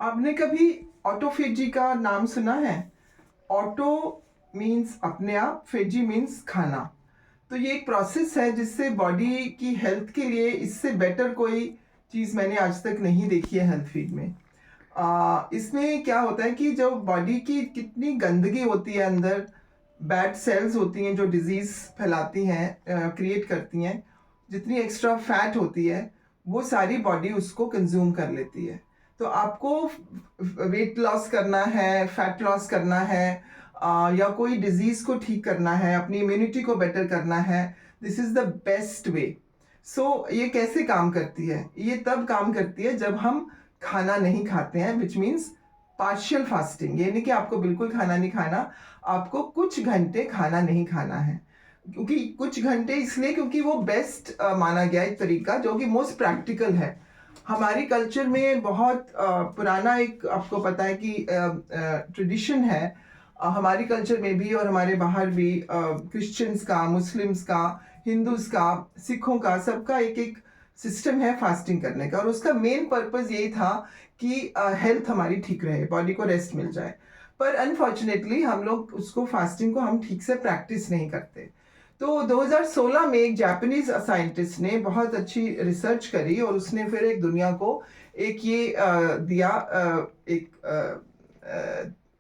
आपने कभी ऑटोफेजी का नाम सुना है? ऑटो मीन्स अपने आप, फेजी मीन्स खाना। तो ये एक प्रोसेस है जिससे बॉडी की हेल्थ के लिए इससे बेटर कोई चीज़ मैंने आज तक नहीं देखी है हेल्थ फीड में। इसमें क्या होता है कि जो बॉडी की कितनी गंदगी होती है अंदर, बैड सेल्स होती हैं जो डिजीज़ फैलाती हैं, क्रिएट करती हैं, जितनी एक्स्ट्रा फैट होती है वो सारी बॉडी उसको कंज्यूम कर लेती है। तो आपको वेट लॉस करना है, फैट लॉस करना है, या कोई डिजीज़ को ठीक करना है, अपनी इम्यूनिटी को बेटर करना है, this is the best way. So ये कैसे काम करती है? ये तब काम करती है जब हम खाना नहीं खाते हैं, विच मीन्स पार्शियल फास्टिंग। ये नहीं कि आपको बिल्कुल खाना नहीं खाना, आपको कुछ घंटे खाना नहीं खाना है। क्योंकि कुछ घंटे इसलिए क्योंकि वो बेस्ट माना गया एक तरीका जो कि मोस्ट प्रैक्टिकल है। हमारी कल्चर में बहुत पुराना एक आपको पता है कि ट्रेडिशन है, हमारी कल्चर में भी और हमारे बाहर भी, क्रिश्चियंस का, मुस्लिम्स का, हिंदूज का, सिखों का, सबका एक एक सिस्टम है फास्टिंग करने का। और उसका मेन पर्पस यही था कि हेल्थ हमारी ठीक रहे, बॉडी को रेस्ट मिल जाए। पर अनफॉर्चुनेटली हम लोग उसको फास्टिंग को हम ठीक से प्रैक्टिस नहीं करते। तो 2016 में एक जापानीज साइंटिस्ट ने बहुत अच्छी रिसर्च करी और उसने फिर एक दुनिया को एक ये दिया, एक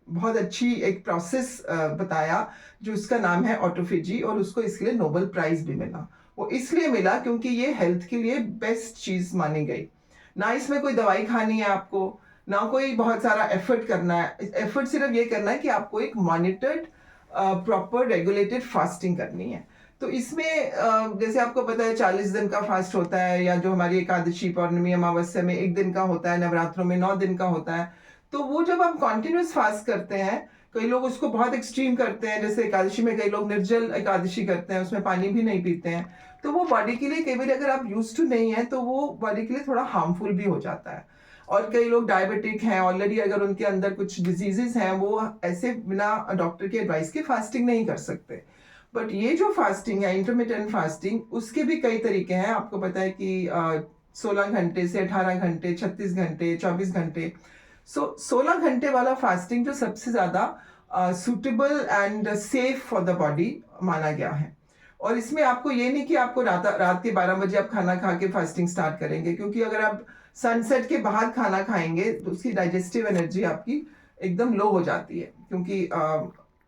बहुत अच्छी एक प्रोसेस बताया जो उसका नाम है ऑटोफेजी, और उसको इसके लिए नोबेल प्राइज भी मिला। वो इसलिए मिला क्योंकि ये हेल्थ के लिए बेस्ट चीज़ मानी गई। ना इसमें कोई दवाई खानी है आपको, ना कोई बहुत सारा एफर्ट करना है। एफर्ट सिर्फ ये करना है कि आपको एक मॉनिटर्ड प्रॉपर रेगुलेटेड फास्टिंग करनी है। तो इसमें जैसे आपको पता है 40 दिन का फास्ट होता है, या जो हमारी एकादशी, पौर्णमी, अमावस्या में 1 दिन का होता है, नवरात्रों में 9 दिन का होता है। तो वो जब हम कॉन्टिन्यूस फास्ट करते हैं, कई लोग उसको बहुत एक्सट्रीम करते हैं, जैसे एकादशी में कई लोग निर्जल एकादशी करते हैं, उसमें पानी भी नहीं पीते हैं। तो वो बॉडी के लिए कई बार अगर आप यूज टू नहीं है तो वो बॉडी के लिए थोड़ा हार्मफुल भी हो जाता है। और कई लोग डायबिटिक हैं ऑलरेडी, अगर उनके अंदर कुछ डिजीजेस हैं, वो ऐसे बिना डॉक्टर के एडवाइस के फास्टिंग नहीं कर सकते। बट ये जो फास्टिंग है, इंटरमिटेंट फास्टिंग, उसके भी कई तरीके हैं। आपको पता है कि 16 घंटे से 18 घंटे, 36 घंटे, 24 घंटे। 16 घंटे वाला फास्टिंग जो सबसे ज़्यादा suitable and safe for the body माना गया है। और इसमें आपको ये नहीं कि आपको रात के 12 बजे आप खाना खा के फास्टिंग स्टार्ट करेंगे, क्योंकि अगर आप सनसेट के बाद खाना खाएंगे तो उसकी डाइजेस्टिव एनर्जी आपकी एकदम लो हो जाती है, क्योंकि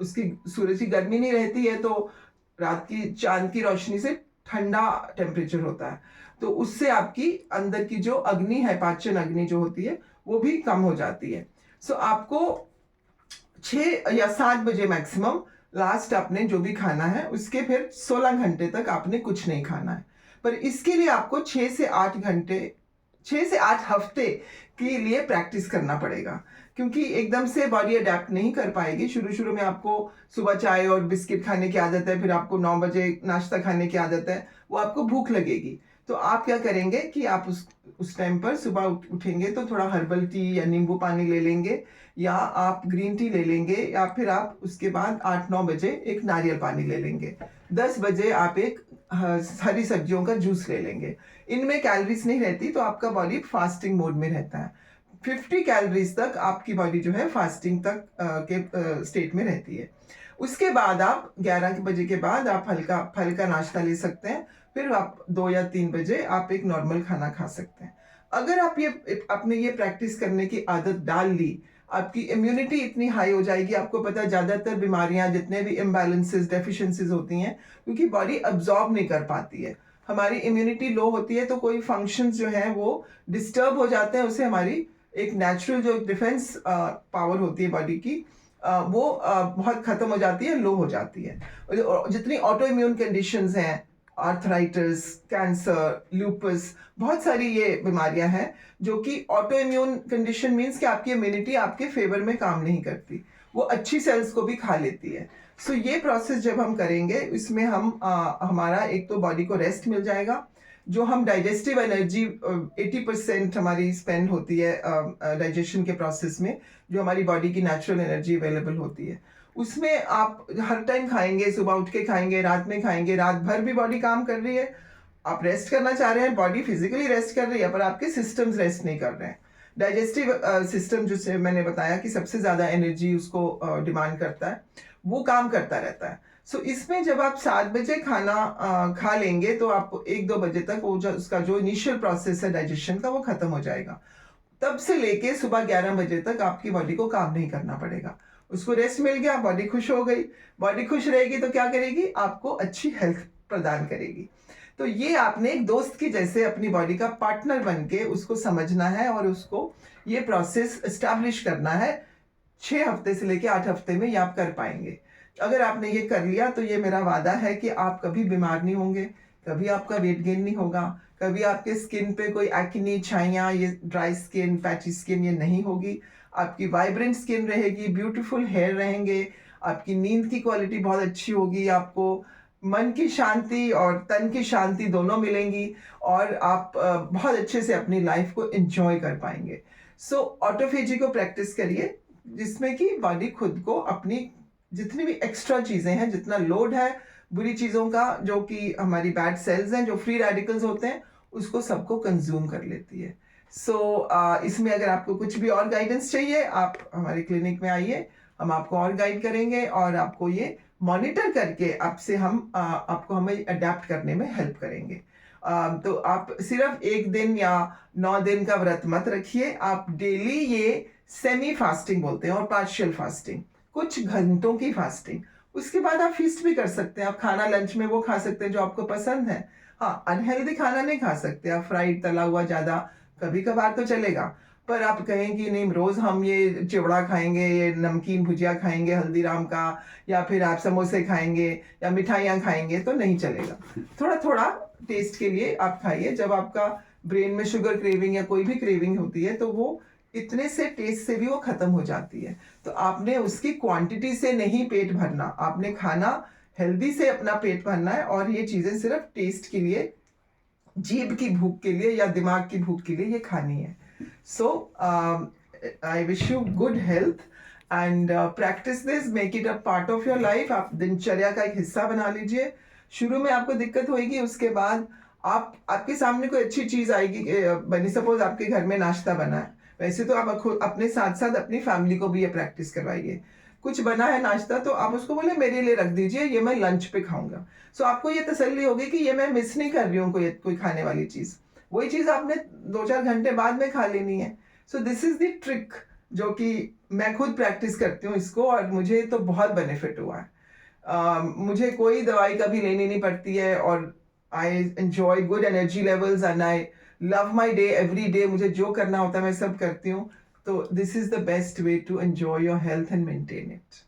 उसकी सूरज की गर्मी नहीं रहती है, तो रात की चांद की रोशनी से ठंडा टेम्परेचर होता है, तो उससे आपकी अंदर की जो अग्नि है, पाचन अग्नि जो होती है, वो भी कम हो जाती है। सो आपको 6 या 7 बजे मैक्सिमम लास्ट आपने जो भी खाना है, उसके फिर 16 घंटे तक आपने कुछ नहीं खाना है। पर इसके लिए आपको 6 से 8 घंटे, 6 से 8 हफ्ते के लिए प्रैक्टिस करना पड़ेगा, क्योंकि एकदम से बॉडी अडेप्ट नहीं कर पाएगी। शुरू शुरू में आपको सुबह चाय और बिस्किट खाने की आदत है, फिर आपको 9 बजे नाश्ता खाने की आदत है, वो आपको भूख लगेगी। तो आप क्या करेंगे कि आप उस टाइम पर सुबह उठेंगे तो थोड़ा हर्बल टी या नींबू पानी ले लेंगे, या आप ग्रीन टी ले लेंगे, या फिर आप उसके बाद 8-9 बजे एक नारियल पानी ले लेंगे। 10 बजे आप एक हरी सब्जियों का जूस ले लेंगे। इनमें कैलोरीज नहीं रहती, तो आपका बॉडी फास्टिंग मोड में रहता है। 50 कैलोरीज तक आपकी बॉडी जो है फास्टिंग तक के स्टेट में रहती है। उसके बाद आप 11 बजे के बाद आप हल्का फल का नाश्ता ले सकते हैं, फिर आप 2 या 3 बजे आप एक नॉर्मल खाना खा सकते हैं। अगर आप अपने ये प्रैक्टिस करने की आदत डाल ली, आपकी इम्यूनिटी इतनी हाई हो जाएगी। आपको पता है ज़्यादातर बीमारियां, जितने भी इम्बैलेंसेस, डेफिशिएंसीज होती हैं, क्योंकि बॉडी अब्जॉर्ब नहीं कर पाती है। हमारी इम्यूनिटी लो होती है तो कोई फंक्शंस जो हैं वो डिस्टर्ब हो जाते हैं, उससे हमारी एक नेचुरल जो डिफेंस पावर होती है बॉडी की, वो बहुत खत्म हो जाती है, लो हो जाती है। और जितनी ऑटो इम्यून कंडीशंस हैं, आर्थराइटिस, कैंसर, लूपस, बहुत सारी ये बीमारियां हैं जो कि ऑटो इम्यून कंडीशन मीन्स कि आपकी इम्यूनिटी आपके फेवर में काम नहीं करती, वो अच्छी सेल्स को भी खा लेती है। सो ये प्रोसेस जब हम करेंगे, इसमें हम हमारा एक तो बॉडी को रेस्ट मिल जाएगा, जो हम डाइजेस्टिव एनर्जी 80% हमारी स्पेंड होती है डाइजेशन के प्रोसेस में, जो हमारी बॉडी की नेचुरल एनर्जी अवेलेबल होती है, उसमें आप हर टाइम खाएंगे, सुबह उठ के खाएंगे, रात में खाएंगे, रात भर भी बॉडी काम कर रही है। आप रेस्ट करना चाह रहे हैं, बॉडी फिजिकली रेस्ट कर रही है, पर आपके सिस्टम्स रेस्ट नहीं कर रहे हैं। डाइजेस्टिव सिस्टम जो मैंने बताया कि सबसे ज़्यादा एनर्जी उसको डिमांड करता है, वो काम करता रहता है। सो इसमें जब आप 7 बजे खाना खा लेंगे तो आप 1-2 बजे तक वो जो उसका जो इनिशियल प्रोसेस है डाइजेशन का वो खत्म हो जाएगा। तब से लेके सुबह 11 बजे तक आपकी बॉडी को काम नहीं करना पड़ेगा। उसको रेस्ट मिल गया, बॉडी खुश हो गई। बॉडी खुश रहेगी तो क्या करेगी? आपको अच्छी हेल्थ प्रदान करेगी। तो ये आपने एक दोस्त की जैसे अपनी बॉडी का पार्टनर बन के उसको समझना है और उसको ये प्रोसेस एस्टैब्लिश करना है। 6 हफ्ते से लेके 8 हफ्ते में ये आप कर पाएँगे। अगर आपने ये कर लिया तो ये मेरा वादा है कि आप कभी बीमार नहीं होंगे, कभी आपका वेट गेन नहीं होगा, कभी आपके स्किन पे कोई एक्ने, छाइयाँ, ये ड्राई स्किन, फैटी स्किन ये नहीं होगी। आपकी वाइब्रेंट स्किन रहेगी, ब्यूटीफुल हेयर रहेंगे, आपकी नींद की क्वालिटी बहुत अच्छी होगी, आपको मन की शांति और तन की शांति दोनों मिलेंगी और आप बहुत अच्छे से अपनी लाइफ को एन्जॉय कर पाएँगे। सो ऑटोफेजी को प्रैक्टिस करिए, जिसमें कि बॉडी खुद को अपनी जितनी भी एक्स्ट्रा चीज़ें हैं, जितना लोड है बुरी चीज़ों का, जो कि हमारी बैड सेल्स हैं, जो फ्री रेडिकल्स होते हैं, उसको सबको कंज़्यूम कर लेती है। सो इसमें अगर आपको कुछ भी और गाइडेंस चाहिए, आप हमारे क्लिनिक में आइए, हम आपको और गाइड करेंगे और आपको ये मॉनिटर करके आपको हमें अडैप्ट करने में हेल्प करेंगे। तो आप सिर्फ़ 1 दिन या 9 दिन का व्रत मत रखिए, आप डेली ये सेमी फास्टिंग बोलते हैं और पार्शियल फास्टिंग, कुछ घंटों की फास्टिंग। उसके बाद आप फीस्ट भी कर सकते हैं, आप खाना लंच में वो खा सकते हैं जो आपको पसंद है। हाँ, अनहेल्दी खाना नहीं खा सकते आप, फ्राइड तला हुआ ज़्यादा, कभी-कभार तो चलेगा। पर आप कहें कि नहीं रोज़ हम ये चिवड़ा खाएँगे, ये नमकीन भुजिया खाएँगे हल्दीराम का, या फिर आप समोसे खाएँगे या मिठाइयाँ खाएँगे, तो नहीं चलेगा। थोड़ा-थोड़ा टेस्ट के लिए आप खाइए, जब आपका ब्रेन में शुगर क्रेविंग या कोई भी क्रेविंग होती है, तो वो इतने से टेस्ट से भी वो खत्म हो जाती है। तो आपने उसकी क्वांटिटी से नहीं पेट भरना, आपने खाना हेल्दी से अपना पेट भरना है और ये चीज़ें सिर्फ़ टेस्ट के लिए, जीभ की भूख के लिए या दिमाग की भूख के लिए ये खानी है। So I wish you good health and practice this, make it a part of your life. आप दिनचर्या का एक हिस्सा बना लीजिए। शुरू में आपको दिक्कत होएगी, उसके बाद आपके सामने कोई अच्छी चीज़ आएगी, बनी सपोज़ आपके घर में नाश्ता बना है, वैसे तो आप खुद अपने साथ-साथ अपनी फैमिली को भी ये प्रैक्टिस करवाइए। कुछ बना है नाश्ता तो आप उसको बोले मेरे लिए रख दीजिए, ये मैं लंच पे खाऊँगा। सो आपको ये तसल्ली होगी कि ये मैं मिस नहीं कर रही हूँ कोई खाने वाली चीज़। वही चीज़ आपने 2-4 घंटे बाद में खा लेनी है। So this is the trick जो कि मैं खुद प्रैक्टिस करती हूँ इसको और मुझे तो बहुत बेनिफिट हुआ है। मुझे कोई दवाई कभी लेनी नहीं पड़ती है और I enjoy good energy levels and I love my day every day. मुझे जो करना होता है मैं सब करती हूँ। तो this is the best way to enjoy your health and maintain it.